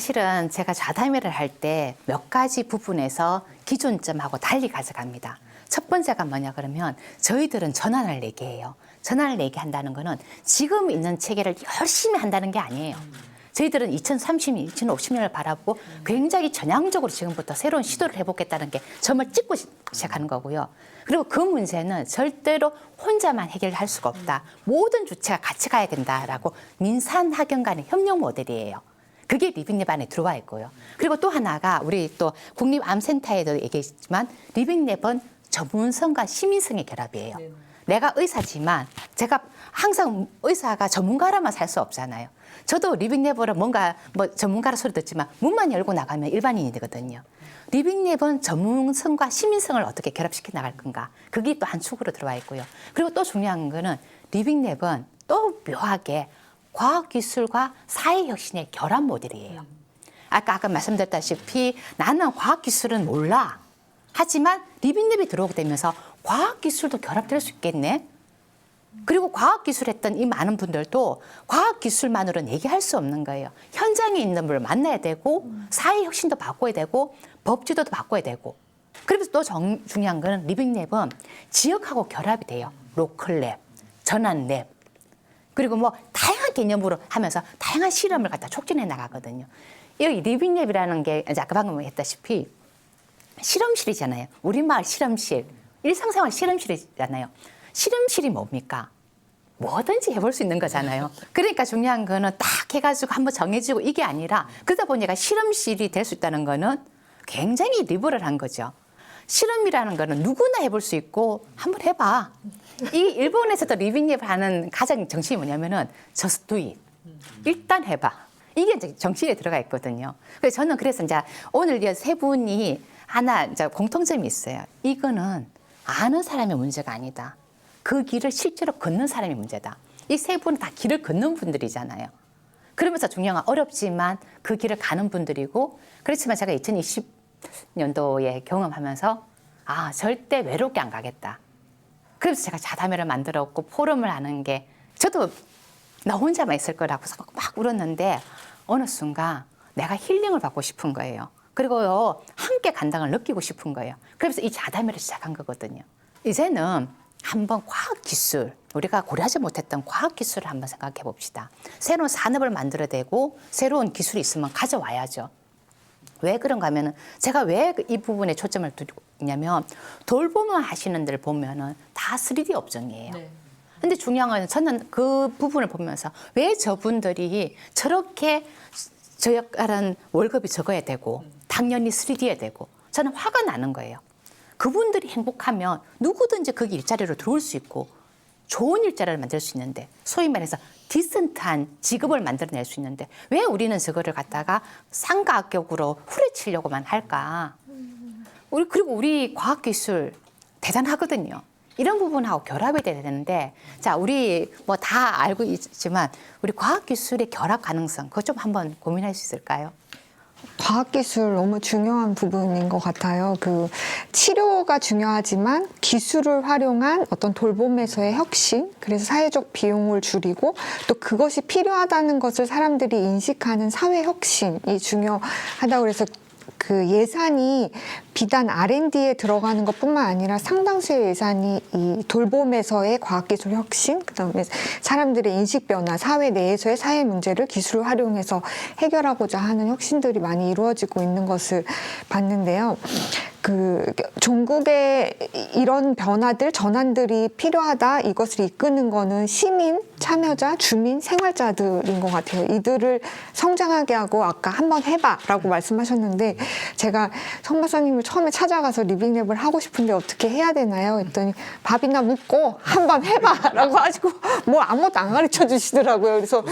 사실은 제가 좌담회를 할 때 몇 가지 부분에서 기존점하고 달리 가져갑니다. 첫 번째가 뭐냐 그러면 저희들은 전환을 내게 해요. 전환을 내게 한다는 거는 지금 있는 체계를 열심히 한다는 게 아니에요. 저희들은 2030년, 2050년을 바라보고 굉장히 전향적으로 지금부터 새로운 시도를 해보겠다는 게 점을 찍고 시작하는 거고요. 그리고 그 문제는 절대로 혼자만 해결할 수가 없다. 모든 주체가 같이 가야 된다라고 민산학연 간의 협력 모델이에요. 그게 리빙랩 안에 들어와 있고요. 그리고 또 하나가 우리 또 국립암센터에도 얘기했지만 리빙랩은 전문성과 시민성의 결합이에요. 내가 의사지만 제가 항상 의사가 전문가라만 살 수 없잖아요. 저도 리빙랩으로 뭔가 뭐 전문가라 소리 듣지만 문만 열고 나가면 일반인이 되거든요. 리빙랩은 전문성과 시민성을 어떻게 결합시켜 나갈 건가. 그게 또 한 축으로 들어와 있고요. 그리고 또 중요한 거는 리빙랩은 또 묘하게 과학기술과 사회혁신의 결합 모델이에요. 아까 말씀드렸다시피 나는 과학기술은 몰라. 하지만 리빙랩이 들어오게 되면서 과학기술도 결합될 수 있겠네. 그리고 과학기술 했던 이 많은 분들도 과학기술만으로는 얘기할 수 없는 거예요. 현장에 있는 분을 만나야 되고 사회혁신도 바꿔야 되고 법제도도 바꿔야 되고. 그래서 또 중요한 거는 리빙랩은 지역하고 결합이 돼요. 로컬랩, 전환랩. 그리고 뭐 다양한 개념으로 하면서 다양한 실험을 갖다 촉진해 나가거든요. 이 리빙랩이라는 게 이제 아까 방금 했다시피 실험실이잖아요. 우리마을 실험실, 일상생활 실험실이잖아요. 실험실이 뭡니까? 뭐든지 해볼 수 있는 거잖아요. 그러니까 중요한 거는 딱 해가지고 한번 정해지고 이게 아니라 그러다 보니까 실험실이 될 수 있다는 거는 굉장히 리버럴한 거죠. 실험이라는 거는 누구나 해볼 수 있고 한번 해봐. 이 일본에서도 리빙랩 하는 가장 정신이 뭐냐면은 just do it. 일단 해봐. 이게 이제 정신에 들어가 있거든요. 그래서 저는 그래서 이제 오늘 이 세 분이 하나 이제 공통점이 있어요. 이거는 아는 사람의 문제가 아니다. 그 길을 실제로 걷는 사람이 문제다. 이 세 분은 다 길을 걷는 분들이잖아요. 그러면서 중요한 건 어렵지만 그 길을 가는 분들이고 그렇지만 제가 2020년도에 경험하면서 아 절대 외롭게 안 가겠다. 그래서 제가 자담회를 만들었고 포럼을 하는 게 저도 나 혼자만 있을 거라고 막 울었는데 어느 순간 내가 힐링을 받고 싶은 거예요. 그리고요 함께 간당을 느끼고 싶은 거예요. 그래서 이 자담회를 시작한 거거든요. 이제는 한번 과학기술, 우리가 고려하지 못했던 과학기술을 한번 생각해 봅시다. 새로운 산업을 만들어내고 새로운 기술이 있으면 가져와야죠. 왜 그런가 하면은 제가 왜 이 부분에 초점을 두고 있냐면 돌보면 하시는 데를 보면은 다 3D 업종이에요. 네. 근데 중요한 건 저는 그 부분을 보면서 왜 저분들이 저렇게 저 역할은 월급이 적어야 되고 당연히 3D여야 되고 저는 화가 나는 거예요. 그분들이 행복하면 누구든지 거기 일자리로 들어올 수 있고 좋은 일자리를 만들 수 있는데 소위 말해서 디센트한 직업을 만들어낼 수 있는데 왜 우리는 저거를 갖다가 상가격으로 후려치려고만 할까? 그리고 우리 과학기술 대단하거든요. 이런 부분하고 결합이 돼야 되는데 자 우리 뭐 다 알고 있지만 우리 과학기술의 결합 가능성 그거 좀 한번 고민할 수 있을까요? 과학기술 너무 중요한 부분인 것 같아요. 그 치료가 중요하지만 기술을 활용한 어떤 돌봄에서의 혁신, 그래서 사회적 비용을 줄이고 또 그것이 필요하다는 것을 사람들이 인식하는 사회 혁신이 중요하다고 그래서 그 예산이 비단 R&D에 들어가는 것뿐만 아니라 상당수의 예산이 이 돌봄에서의 과학기술 혁신, 그다음에 사람들의 인식 변화, 사회 내에서의 사회 문제를 기술을 활용해서 해결하고자 하는 혁신들이 많이 이루어지고 있는 것을 봤는데요. 그 종국에 이런 변화들, 전환들이 필요하다, 이것을 이끄는 거는 시민, 참여자, 주민, 생활자들인 것 같아요. 이들을 성장하게 하고 아까 한번 해봐라고 말씀하셨는데 제가 성 박사님을 처음에 찾아가서 리빙랩을 하고 싶은데 어떻게 해야 되나요? 했더니 밥이나 묻고 한번 해봐라고 하시고 뭐 아무것도 안 가르쳐 주시더라고요. 그래서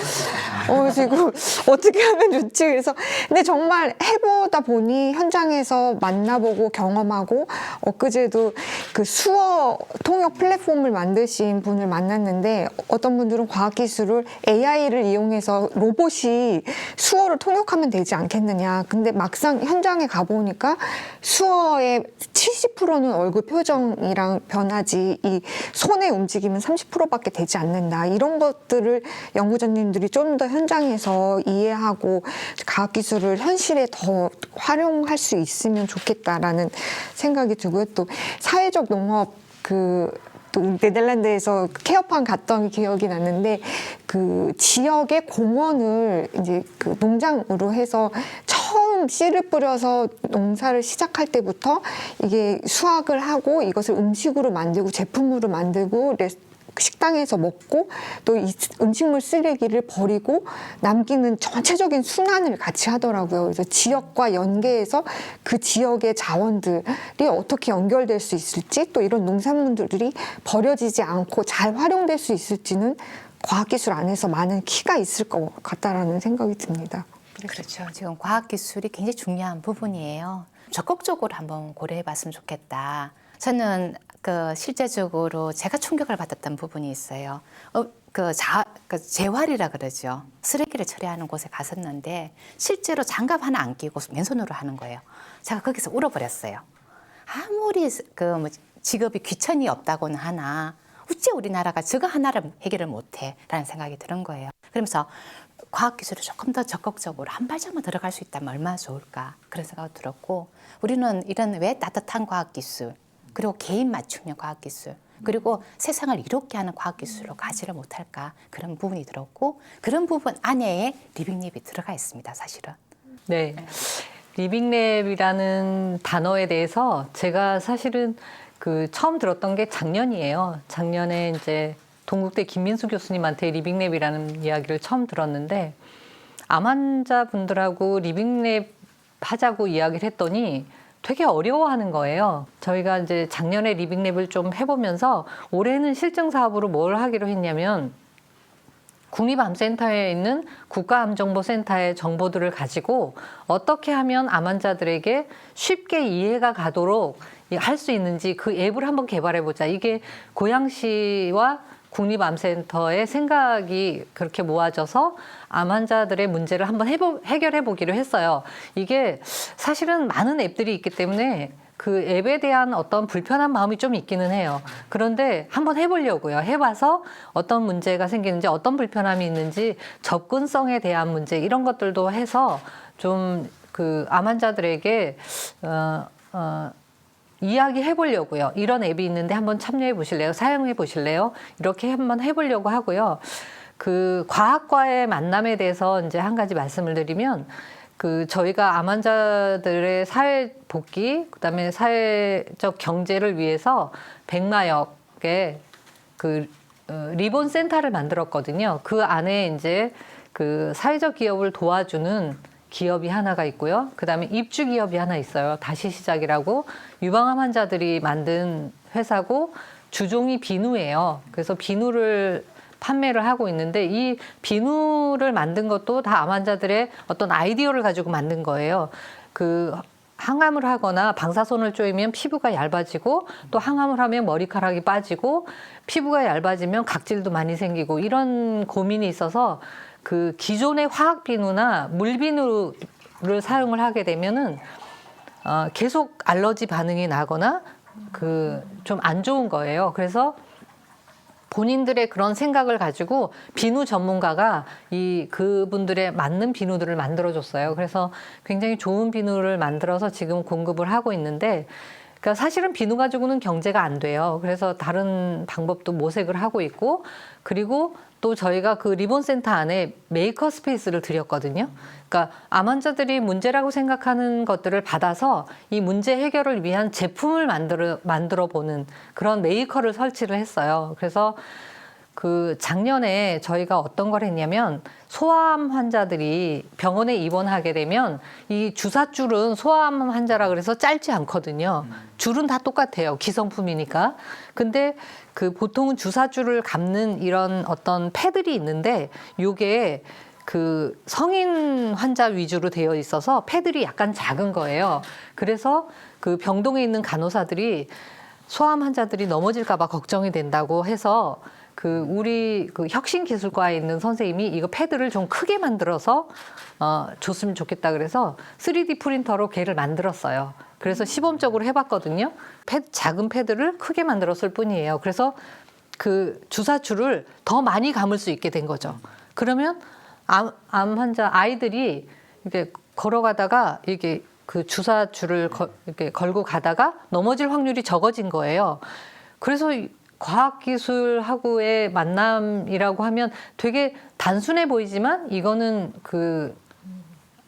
지금 어떻게 하면 좋지? 그래서 근데 정말 해보다 보니 현장에서 만나보고 경험하고 엊그제도 그 수어 통역 플랫폼을 만드신 분을 만났는데 어떤 분들은 과학기술을 AI를 이용해서 로봇이 수어를 통역하면 되지 않겠느냐. 근데 막상 현장에 가보니까 수어의 70%는 얼굴 표정이랑 변하지 이 손의 움직임은 30%밖에 되지 않는다. 이런 것들을 연구자님들이 좀 더 현장에서 이해하고 과학기술을 현실에 더 활용할 수 있으면 좋겠다라는 생각이 들고요. 또 사회적 농업 또 네덜란드에서 케어팜 갔던 기억이 났는데 그 지역의 공원을 이제 그 농장으로 해서 처음 씨를 뿌려서 농사를 시작할 때부터 이게 수확을 하고 이것을 음식으로 만들고 제품으로 만들고 식당에서 먹고 또 이 음식물 쓰레기를 버리고 남기는 전체적인 순환을 같이 하더라고요. 그래서 지역과 연계해서 그 지역의 자원들이 어떻게 연결될 수 있을지 또 이런 농산물들이 버려지지 않고 잘 활용될 수 있을지는 과학기술 안에서 많은 키가 있을 것 같다라는 생각이 듭니다. 그렇죠. 지금 과학기술이 굉장히 중요한 부분이에요. 적극적으로 한번 고려해 봤으면 좋겠다. 저는 실제적으로 제가 충격을 받았던 부분이 있어요. 재활이라 그러죠. 쓰레기를 처리하는 곳에 갔었는데 실제로 장갑 하나 안 끼고 맨손으로 하는 거예요. 제가 거기서 울어버렸어요. 아무리 직업이 귀천이 없다고는 하나 어째 우리나라가 저거 하나를 해결을 못해라는 생각이 드는 거예요. 그러면서 과학기술이 조금 더 적극적으로 한 발짝만 들어갈 수 있다면 얼마나 좋을까 그런 생각이 들었고 우리는 이런 왜 따뜻한 과학기술 그리고 개인 맞춤형 과학기술 그리고 세상을 이롭게 하는 과학기술로 가지를 못할까 그런 부분이 들었고 그런 부분 안에 리빙랩이 들어가 있습니다. 사실은. 네. 리빙랩이라는 단어에 대해서 제가 사실은 처음 들었던 게 작년이에요. 작년에 이제 동국대 김민수 교수님한테 리빙랩이라는 이야기를 처음 들었는데 암 환자분들하고 리빙랩 하자고 이야기를 했더니 되게 어려워하는 거예요. 저희가 이제 작년에 리빙랩을 좀 해보면서 올해는 실증 사업으로 뭘 하기로 했냐면 국립암센터에 있는 국가암정보센터의 정보들을 가지고 어떻게 하면 암 환자들에게 쉽게 이해가 가도록 할 수 있는지 그 앱을 한번 개발해보자. 이게 고양시와 국립암센터의 생각이 그렇게 모아져서 암 환자들의 문제를 한번 해결해 보기로 했어요. 이게 사실은 많은 앱들이 있기 때문에 그 앱에 대한 어떤 불편한 마음이 좀 있기는 해요. 그런데 한번 해보려고요. 해봐서 어떤 문제가 생기는지 어떤 불편함이 있는지 접근성에 대한 문제 이런 것들도 해서 좀 암 환자들에게 이야기해 보려고요. 이런 앱이 있는데 한번 참여해 보실래요? 사용해 보실래요? 이렇게 한번 해보려고 하고요. 과학과의 만남에 대해서 이제 한 가지 말씀을 드리면 저희가 암 환자들의 사회 복귀, 그다음에 사회적 경제를 위해서 백마역에 리본 센터를 만들었거든요. 그 안에 이제 사회적 기업을 도와주는 기업이 하나가 있고요. 그다음에 입주 기업이 하나 있어요. 다시 시작이라고 유방암 환자들이 만든 회사고 주종이 비누예요. 그래서 비누를 판매를 하고 있는데 이 비누를 만든 것도 다 암 환자들의 어떤 아이디어를 가지고 만든 거예요. 항암을 하거나 방사선을 쬐면 피부가 얇아지고 또 항암을 하면 머리카락이 빠지고 피부가 얇아지면 각질도 많이 생기고 이런 고민이 있어서 기존의 화학 비누나 물 비누를 사용을 하게 되면은 계속 알러지 반응이 나거나 좀 안 좋은 거예요. 그래서 본인들의 그런 생각을 가지고 비누 전문가가 그분들의 맞는 비누들을 만들어줬어요. 그래서 굉장히 좋은 비누를 만들어서 지금 공급을 하고 있는데, 그러니까 사실은 비누 가지고는 경제가 안 돼요. 그래서 다른 방법도 모색을 하고 있고, 그리고 또 저희가 리본 센터 안에 메이커 스페이스를 드렸거든요. 그러니까 암 환자들이 문제라고 생각하는 것들을 받아서 이 문제 해결을 위한 제품을 만들어 보는 그런 메이커를 설치를 했어요. 그래서 작년에 저희가 어떤 걸 했냐면 소아암 환자들이 병원에 입원하게 되면 이 주사줄은 소아암 환자라 그래서 짧지 않거든요. 줄은 다 똑같아요. 기성품이니까. 근데 보통은 주사줄을 감는 이런 어떤 패들이 있는데 요게 성인 환자 위주로 되어 있어서 패들이 약간 작은 거예요. 그래서 병동에 있는 간호사들이 소아암 환자들이 넘어질까 봐 걱정이 된다고 해서 우리 혁신기술과에 있는 선생님이 이거 패드를 좀 크게 만들어서 줬으면 좋겠다 그래서 3D 프린터로 걔를 만들었어요. 그래서 시범적으로 해봤거든요. 작은 패드를 크게 만들었을 뿐이에요. 그래서 주사줄을 더 많이 감을 수 있게 된 거죠. 그러면 암 환자 아이들이 이렇게 걸어가다가 이게 그 주사줄을 이렇게 걸고 가다가 넘어질 확률이 적어진 거예요. 그래서 과학기술하고의 만남이라고 하면 되게 단순해 보이지만 이거는 그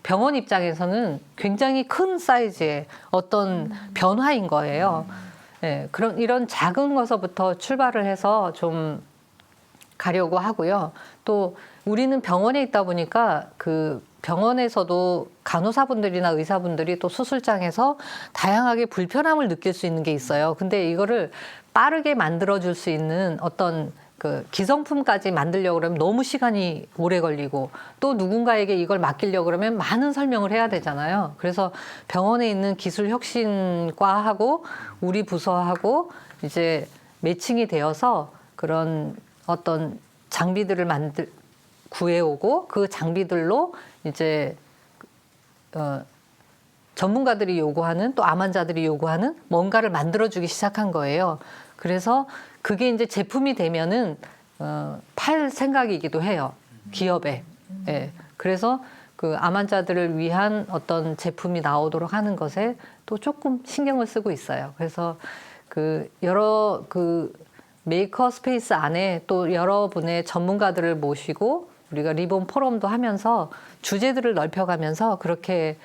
병원 입장에서는 굉장히 큰 사이즈의 어떤 변화인 거예요. 네, 이런 작은 것서부터 출발을 해서 좀 가려고 하고요. 또 우리는 병원에 있다 보니까 그 병원에서도 간호사분들이나 의사분들이 또 수술장에서 다양하게 불편함을 느낄 수 있는 게 있어요. 근데 이거를 빠르게 만들어줄 수 있는 어떤 그 기성품까지 만들려고 그러면 너무 시간이 오래 걸리고 또 누군가에게 이걸 맡기려고 그러면 많은 설명을 해야 되잖아요. 그래서 병원에 있는 기술혁신과하고 우리 부서하고 이제 매칭이 되어서 그런 어떤 장비들을 구해오고 그 장비들로 이제 전문가들이 요구하는 또 암 환자들이 요구하는 뭔가를 만들어주기 시작한 거예요. 그래서 그게 이제 제품이 되면은 팔 생각이기도 해요. 기업에. 예. 그래서 그 암 환자들을 위한 어떤 제품이 나오도록 하는 것에 또 조금 신경을 쓰고 있어요. 그래서 그 여러 그 메이커 스페이스 안에 또 여러분의 전문가들을 모시고 우리가 리본 포럼도 하면서 주제들을 넓혀가면서 그렇게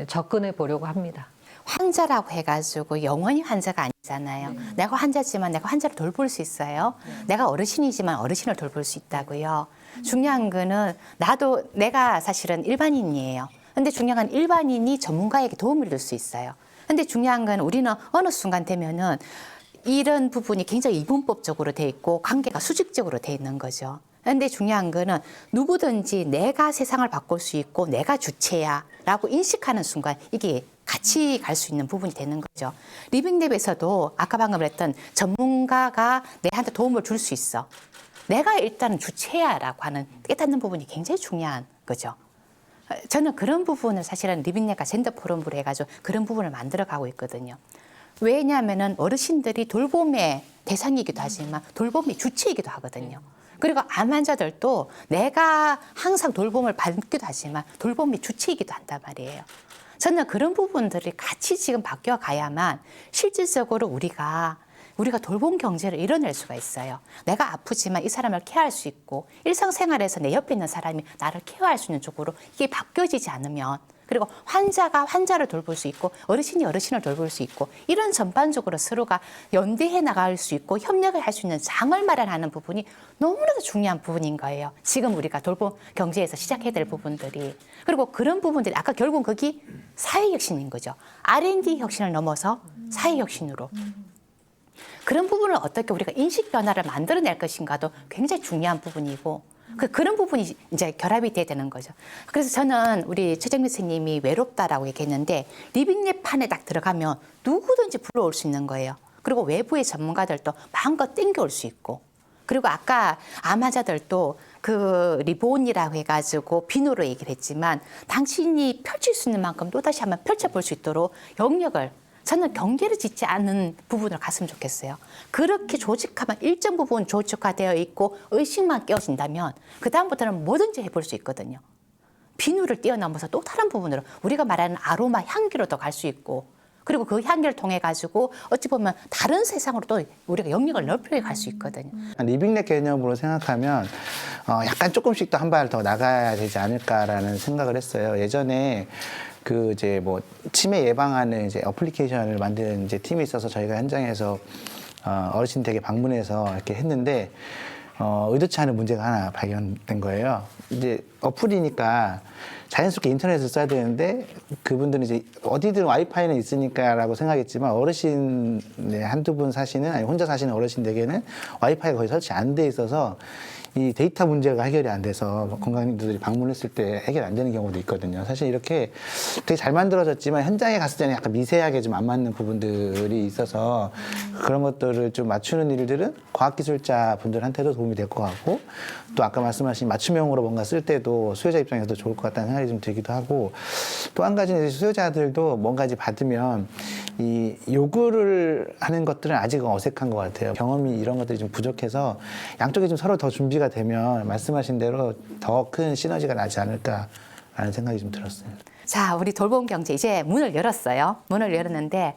접근해 보려고 합니다. 환자라고 해가지고 영원히 환자가 아니잖아요. 내가 환자지만 내가 환자를 돌볼 수 있어요. 내가 어르신이지만 어르신을 돌볼 수 있다고요. 중요한 거는 내가 사실은 일반인이에요. 근데 중요한 건 일반인이 전문가에게 도움을 줄 수 있어요. 근데 중요한 건 우리는 어느 순간 되면은 이런 부분이 굉장히 이분법적으로 돼 있고 관계가 수직적으로 돼 있는 거죠. 근데 중요한 거는 누구든지 내가 세상을 바꿀 수 있고 내가 주체야라고 인식하는 순간 이게 같이 갈 수 있는 부분이 되는 거죠. 리빙랩에서도 아까 방금 했던 전문가가 내한테 도움을 줄 수 있어. 내가 일단은 주체야라고 하는 깨닫는 부분이 굉장히 중요한 거죠. 저는 그런 부분을 사실은 리빙랩과 젠더 포럼으로 해가지고 그런 부분을 만들어가고 있거든요. 왜냐하면은 어르신들이 돌봄의 대상이기도 하지만 돌봄의 주체이기도 하거든요. 그리고 암 환자들도 내가 항상 돌봄을 받기도 하지만 돌봄의 주체이기도 한단 말이에요. 저는 그런 부분들이 같이 지금 바뀌어 가야만 실질적으로 우리가 돌봄 경제를 이뤄낼 수가 있어요. 내가 아프지만 이 사람을 케어할 수 있고 일상생활에서 내 옆에 있는 사람이 나를 케어할 수 있는 쪽으로 이게 바뀌어지지 않으면 그리고 환자가 환자를 돌볼 수 있고 어르신이 어르신을 돌볼 수 있고 이런 전반적으로 서로가 연대해 나갈 수 있고 협력을 할 수 있는 장을 마련하는 부분이 너무나도 중요한 부분인 거예요. 지금 우리가 돌봄 경제에서 시작해야 될 부분들이. 그리고 그런 부분들이 아까 결국 거기 사회혁신인 거죠. R&D 혁신을 넘어서 사회혁신으로. 그런 부분을 어떻게 우리가 인식 변화를 만들어낼 것인가도 굉장히 중요한 부분이고 그런 부분이 이제 결합이 돼야 되는 거죠. 그래서 저는 우리 최정민 선생님이 외롭다라고 얘기했는데 리빙랩 판에 딱 들어가면 누구든지 불러올 수 있는 거예요. 그리고 외부의 전문가들도 마음껏 땡겨올 수 있고 그리고 아까 암 환자들도 그 리본이라고 해가지고 비누로 얘기를 했지만 당신이 펼칠 수 있는 만큼 또다시 한번 펼쳐볼 수 있도록 영역을 저는 경계를 짓지 않는 부분을 갔으면 좋겠어요. 그렇게 조직하면 일정 부분 조직화되어 있고 의식만 깨어진다면 그다음부터는 뭐든지 해볼 수 있거든요. 비누를 뛰어넘어서 또 다른 부분으로 우리가 말하는 아로마 향기로도 갈 수 있고 그리고 그 향기를 통해 가지고 어찌 보면 다른 세상으로 또 우리가 영역을 넓혀 갈 수 있거든요. 리빙랩 개념으로 생각하면 약간 조금씩 또 한 발 더 나가야 되지 않을까라는 생각을 했어요. 예전에 그 이제 뭐 치매 예방하는 이제 어플리케이션을 만드는 이제 팀이 있어서 저희가 현장에서 어르신 댁에 방문해서 이렇게 했는데 의도치 않은 문제가 하나 발견된 거예요. 이제 어플이니까 자연스럽게 인터넷을 써야 되는데 그분들은 이제 어디든 와이파이는 있으니까라고 생각했지만 어르신 한두 분 사시는 아니 혼자 사시는 어르신 댁에는 와이파이가 거의 설치 안 돼 있어서 이 데이터 문제가 해결이 안 돼서 건강인들이 방문했을 때 해결 안 되는 경우도 있거든요. 사실 이렇게 되게 잘 만들어졌지만 현장에 갔을 때는 약간 미세하게 좀 안 맞는 부분들이 있어서 그런 것들을 좀 맞추는 일들은 과학기술자 분들한테도 도움이 될 것 같고 또 아까 말씀하신 맞춤형으로 뭔가 쓸 때도 수요자 입장에서도 좋을 것 같다는 생각이 좀 들기도 하고 또 한 가지는 수요자들도 뭔가 이제 받으면 이 요구를 하는 것들은 아직은 어색한 것 같아요. 경험이 이런 것들이 좀 부족해서 양쪽에 좀 서로 더 준비가 연계가 되면 말씀하신 대로 더 큰 시너지가 나지 않을까라는 생각이 좀 들었어요. 자, 우리 돌봄 경제 이제 문을 열었어요. 문을 열었는데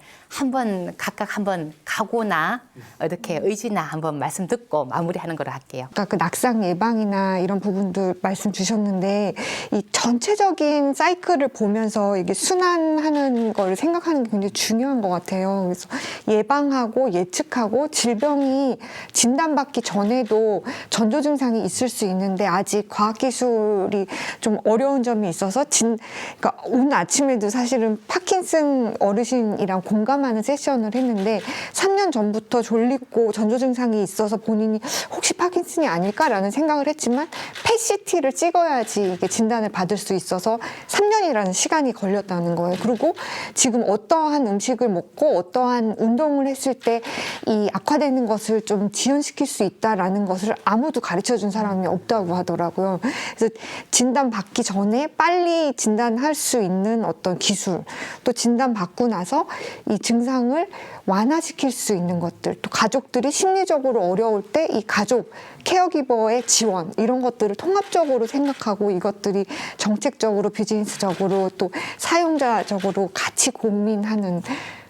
각각 한번 각오나 어떻게 의지나 한번 말씀 듣고 마무리하는 걸로 할게요. 아까 그 낙상 예방이나 이런 부분들 말씀 주셨는데 이 전체적인 사이클을 보면서 이게 순환하는 걸 생각하는 게 굉장히 중요한 것 같아요. 그래서 예방하고 예측하고 질병이 진단받기 전에도 전조 증상이 있을 수 있는데 아직 과학기술이 좀 어려운 점이 있어서 그러니까 오늘 아침에도 사실은 파킨슨 어르신이랑 공감하는 세션을 했는데 3년 전부터 졸리고 전조 증상이 있어서 본인이 혹시 파킨슨이 아닐까라는 생각을 했지만 펫CT를 찍어야지 이게 진단을 받을 수 있어서 3년이라는 시간이 걸렸다는 거예요. 그리고 지금 어떠한 음식을 먹고 어떠한 운동을 했을 때 이 악화되는 것을 좀 지연시킬 수 있다라는 것을 아무도 가르쳐 준 사람이 없다고 하더라고요. 그래서 진단 받기 전에 빨리 진단할 수 있는 어떤 기술, 또 진단 받고 나서 이 증상을 완화시킬 수 있는 것들, 또 가족들이 심리적으로 어려울 때 이 가족 케어기버의 지원 이런 것들을 통합적으로 생각하고 이것들이 정책적으로 비즈니스적으로 또 사용자적으로 같이 고민하는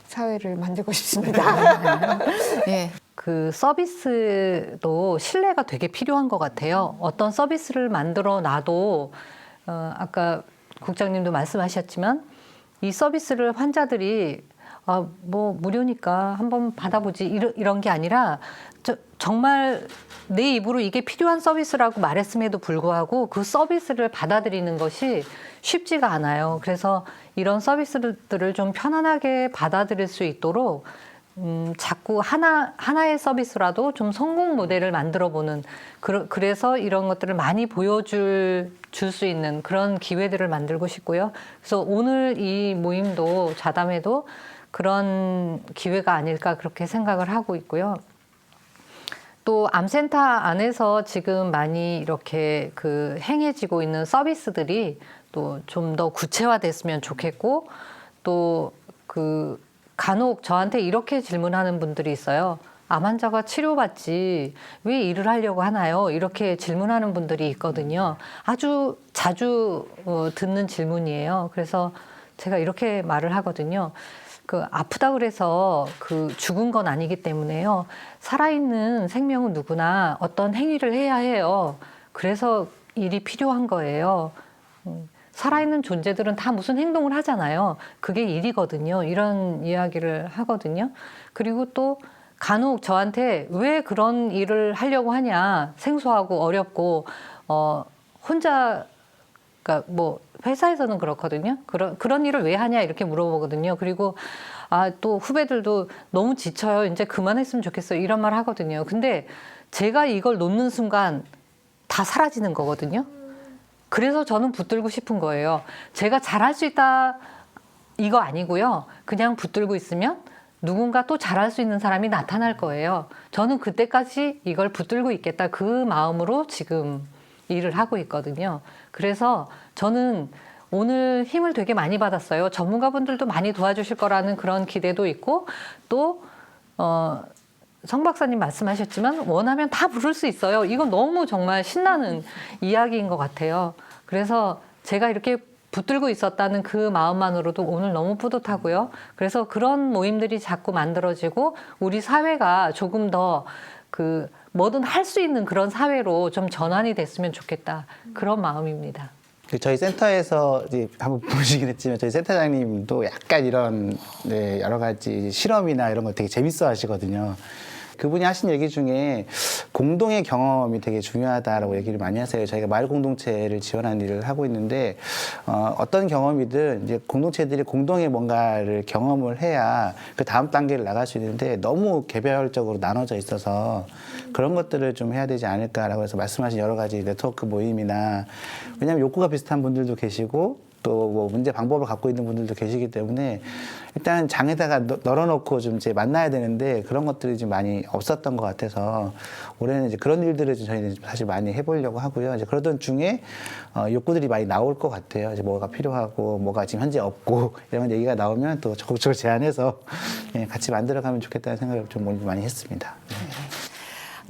사회를 만들고 싶습니다. 네. 그 서비스도 신뢰가 되게 필요한 것 같아요. 어떤 서비스를 만들어 놔도 아까 국장님도 말씀하셨지만 이 서비스를 환자들이 뭐 무료니까 한번 받아보지 이런 게 아니라 정말 내 입으로 이게 필요한 서비스라고 말했음에도 불구하고 그 서비스를 받아들이는 것이 쉽지가 않아요. 그래서 이런 서비스들을 좀 편안하게 받아들일 수 있도록 자꾸 하나의 서비스라도 좀 성공 모델을 만들어보는 그래서 이런 것들을 많이 보여줄 수 있는 그런 기회들을 만들고 싶고요. 그래서 오늘 이 모임도 자담회도 그런 기회가 아닐까 그렇게 생각을 하고 있고요. 또 암센터 안에서 지금 많이 이렇게 그 행해지고 있는 서비스들이 또 좀 더 구체화됐으면 좋겠고 또 그 간혹 저한테 이렇게 질문하는 분들이 있어요. 암 환자가 치료받지 왜 일을 하려고 하나요? 이렇게 질문하는 분들이 있거든요. 아주 자주 듣는 질문이에요. 그래서 제가 이렇게 말을 하거든요. 그 아프다 그래서 그 죽은 건 아니기 때문에요. 살아있는 생명은 누구나 어떤 행위를 해야 해요. 그래서 일이 필요한 거예요. 살아있는 존재들은 다 무슨 행동을 하잖아요. 그게 일이거든요. 이런 이야기를 하거든요. 그리고 또 간혹 저한테 왜 그런 일을 하려고 하냐. 생소하고 어렵고 혼자 그러니까 뭐 회사에서는 그렇거든요. 그런 일을 왜 하냐 이렇게 물어보거든요. 그리고 또 후배들도 너무 지쳐요. 이제 그만했으면 좋겠어요. 이런 말 하거든요. 근데 제가 이걸 놓는 순간 다 사라지는 거거든요. 그래서 저는 붙들고 싶은 거예요. 제가 잘할 수 있다 이거 아니고요. 그냥 붙들고 있으면 누군가 또 잘할 수 있는 사람이 나타날 거예요. 저는 그때까지 이걸 붙들고 있겠다. 그 마음으로 지금 일을 하고 있거든요. 그래서 저는 오늘 힘을 되게 많이 받았어요. 전문가분들도 많이 도와주실 거라는 그런 기대도 있고 또 성 박사님 말씀하셨지만 원하면 다 부를 수 있어요. 이건 너무 정말 신나는 이야기인 것 같아요. 그래서 제가 이렇게 붙들고 있었다는 그 마음만으로도 오늘 너무 뿌듯하고요. 그래서 그런 모임들이 자꾸 만들어지고 우리 사회가 조금 더 뭐든 할 수 있는 그런 사회로 좀 전환이 됐으면 좋겠다. 그런 마음입니다. 저희 센터에서 이제 한번 보시긴 했지만 저희 센터장님도 약간 이런 여러 가지 실험이나 이런 거 되게 재밌어 하시거든요. 그분이 하신 얘기 중에 공동의 경험이 되게 중요하다라고 얘기를 많이 하세요. 저희가 마을 공동체를 지원하는 일을 하고 있는데 어떤 경험이든 이제 공동체들이 공동의 뭔가를 경험을 해야 그 다음 단계를 나갈 수 있는데 너무 개별적으로 나눠져 있어서 그런 것들을 좀 해야 되지 않을까라고 해서 말씀하신 여러 가지 네트워크 모임이나 왜냐하면 욕구가 비슷한 분들도 계시고 또 뭐 문제 방법을 갖고 있는 분들도 계시기 때문에 일단 장에다가 널어놓고 좀 이제 만나야 되는데 그런 것들이 좀 많이 없었던 것 같아서 올해는 이제 그런 일들을 좀 저희는 사실 많이 해보려고 하고요. 이제 그러던 중에 욕구들이 많이 나올 것 같아요. 이제 뭐가 필요하고 뭐가 지금 현재 없고 이런 얘기가 나오면 또 적극적으로 제안해서 같이 만들어가면 좋겠다는 생각을 좀 많이 했습니다.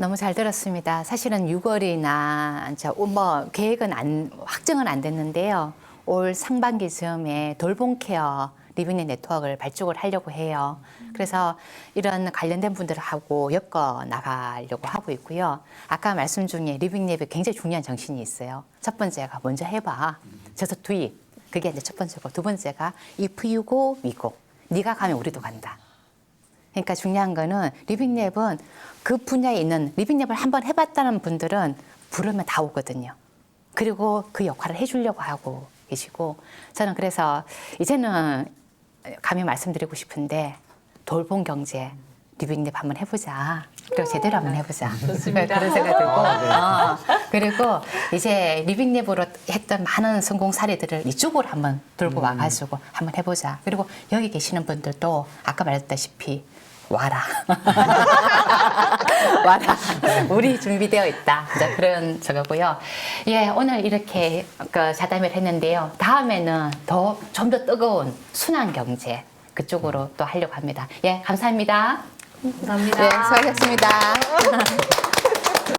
너무 잘 들었습니다. 사실은 6월이나 뭐 계획은 확정은 안 됐는데요. 올 상반기 즈음에 돌봄케어 리빙랩 네트워크를 발족을 하려고 해요. 그래서 이런 관련된 분들하고 엮어 나가려고 하고 있고요. 아까 말씀 중에 리빙랩에 굉장히 중요한 정신이 있어요. 첫 번째가 먼저 해봐. 저서 투입. 그게 이제 첫 번째고, 두 번째가 if you go, we go. 네가 가면 우리도 간다. 그러니까 중요한 거는 리빙랩은 그 분야에 있는 리빙랩을 한번 해봤다는 분들은 부르면 다 오거든요. 그리고 그 역할을 해주려고 하고 계시고, 저는 그래서 이제는 감히 말씀드리고 싶은데 돌봄 경제 리빙랩 한번 해보자. 그리고 제대로 한번 해보자. 좋습니다. 그런 생각 들고. 그리고 이제 리빙랩으로 했던 많은 성공 사례들을 이쪽으로 한번 돌고 와가지고 한번 해보자. 그리고 여기 계시는 분들도 아까 말했다시피 와라. 와라. 우리 준비되어 있다. 이제 그런 저거고요. 예, 오늘 이렇게 자담을 했는데요. 다음에는 좀 더 뜨거운 순환 경제 그쪽으로 또 하려고 합니다. 예, 감사합니다. 감사합니다. 네, 수고하셨습니다.